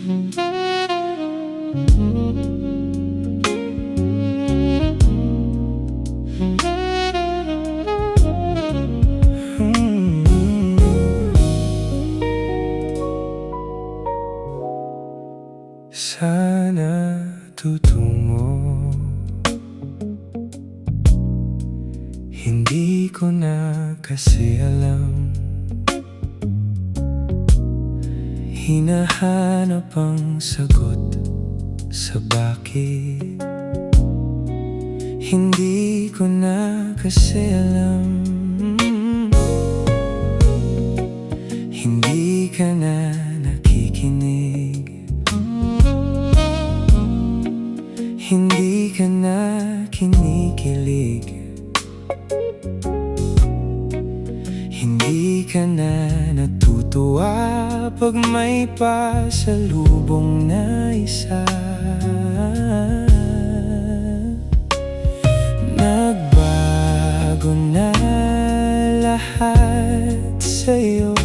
Sana tutungo, hindi ko na kasi alam. Hinahanap ang sagot sa bakit. Hindi ko na kasi alam. Hindi ka na nakikinig, hindi ka na kinikilig, hindi ka na natutuwa pag may pasalubong na isa. Nagbago na lahat sa'yo,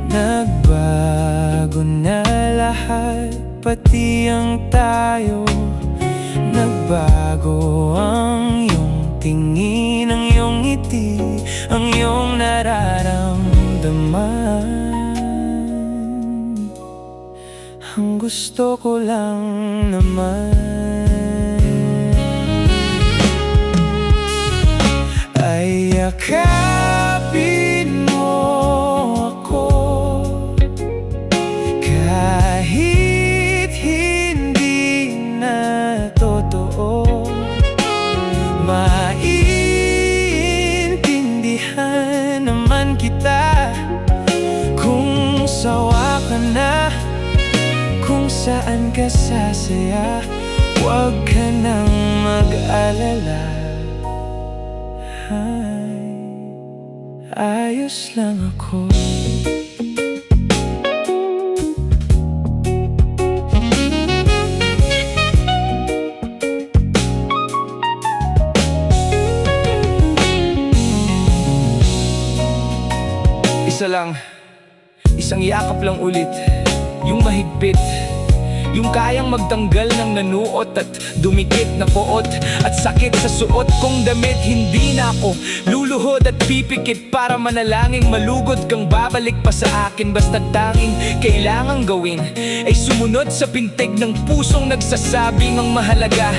nagbago na lahat, pati ang tayo. Nagbago ang iyong tingin, ang iyong ngiti, ang iyong nararamdaman. Ang gusto ko lang naman ay yakapin mo ako, kahit hindi na totoo. Maiintindihan naman kita kung sawa ka na, kung saan ka sasaya. Huwag ka nang mag-alala, ayos lang ako. Isa lang, isang yakap lang ulit, yung mahigpit, yung kayang magtanggal ng nanuot at dumikit na poot at sakit sa suot kong damit. Hindi na ako luluhod at pipikit para manalangin malugod kang babalik pa sa akin. Basta tanging kailangang gawin ay sumunod sa pintig ng pusong nagsasabing ang mahalaga.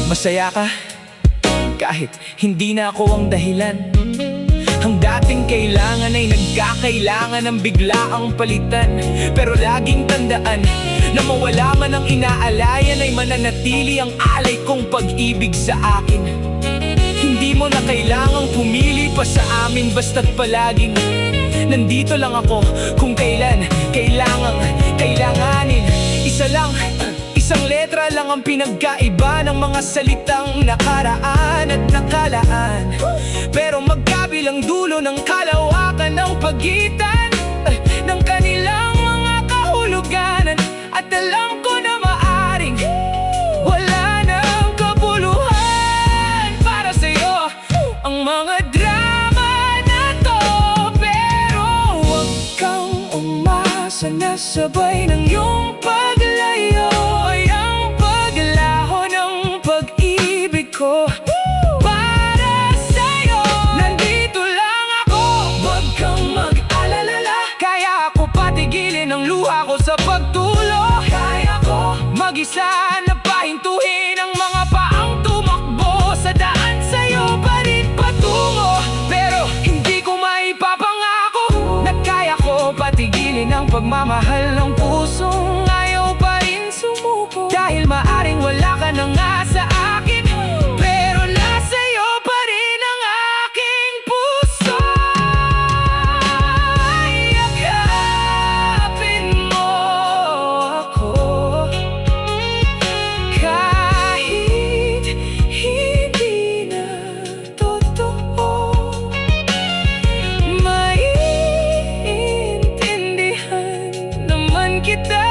Masaya ka kahit hindi na ako ang dahilan. Ang dating kailangan ay nagkakailangan ng biglaang palitan. Pero laging tandaan na mawala man ang inaalayan ay mananatili ang alay kong pag-ibig sa akin. Hindi mo na kailangang pumili pa sa amin, basta't palaging nandito lang ako kung kailan kailanganin. Isa lang, isang letra lang ang pinagkaiba ng mga salitang nakaraan at nakalaan. Pero magkabilang dulo ng kalawakan ng pagitan ng kanilang mga kahuluganan. At alam ko na maaring wala nang kabuluhan para sa'yo ang mga drama na to. Pero huwag kang umasa na sabay ng iyong paglayo ay ang paglaho ng pag-ibig ko. Para sa'yo, nandito lang ako. Huwag kang mag-alala, kaya ako patigilin ang luha ko sa pagtulog. Kaya ko mag-isa na pahintuhin ang mga paang tumakbo sa daan sa'yo pa rin patungo. Pero hindi ko maipapangako na kaya ko patigilin ang pagmamahal ng pusong ayaw pa rin sumuko. Dahil maaring wala ka na nga sa akin, pero nasa iyo pa rin ang aking puso. Yakapin mo ako, kahit hindi na totoo. Maiintindihan naman kita